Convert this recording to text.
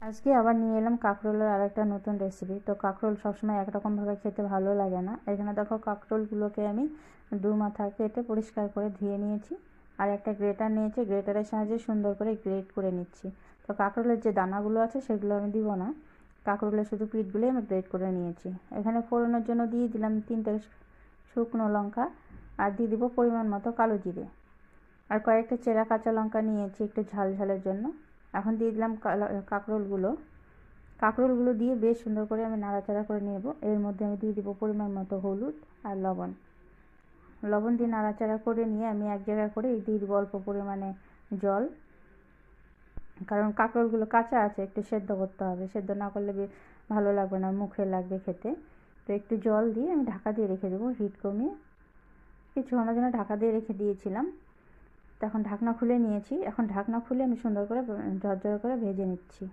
আজকে আবার নিয়ে এলাম কাঁকরোলের আরেকটা নতুন রেসিপি। তো কাঁকরোল সবসময় একরকমভাবে খেতে ভালো লাগে না। এখানে দেখো কাঁকরোলগুলোকে আমি দু মাথা কেটে পরিষ্কার করে ধুয়ে নিয়েছি। আর একটা গ্রেটার নিয়েছি, গ্রেটারের সাহায্যে সুন্দর করে গ্রেট করে নিচ্ছি। তো কাঁকরোলের যে দানাগুলো আছে সেগুলো আমি দিব না, কাঁকরোলের শুধু পিঠগুলোই আমি গ্রেট করে নিয়েছি। এখানে ফোড়নের জন্য দিয়ে দিলাম 3টে শুকনো লঙ্কা, আর দিয়ে দিব পরিমাণ মতো কালো জিরে, আর কয়েকটা চেরা কাঁচা লঙ্কা নিয়েছি একটু ঝাল ঝালের জন্য। এখন দিয়ে দিলাম কাঁকরোলগুলো দিয়ে বেশ সুন্দর করে আমি নাড়াচাড়া করে নেব। এর মধ্যে আমি দিয়ে দিব পরিমাণ মতো হলুদ আর লবণ দিয়ে নাড়াচাড়া করে নিয়ে আমি এক জায়গায় করে দিয়ে দিব অল্প পরিমাণে জল, কারণ কাঁকরোলগুলো কাঁচা আছে, একটু সেদ্ধ করতে হবে। সেদ্ধ না করলে ভালো লাগবে না, মুখে লাগবে খেতে। তো একটু জল দিয়ে আমি ঢাকা দিয়ে রেখে দেবো হিট কমিয়ে। কিছুক্ষণের জন্য ঢাকা দিয়ে রেখে দিয়েছিলাম। তো এখন ঢাকনা খুলে নিয়েছি। এখন ঢাকনা খুলে আমি সুন্দর করে ঝরঝরে করে ভেজে নিচ্ছি।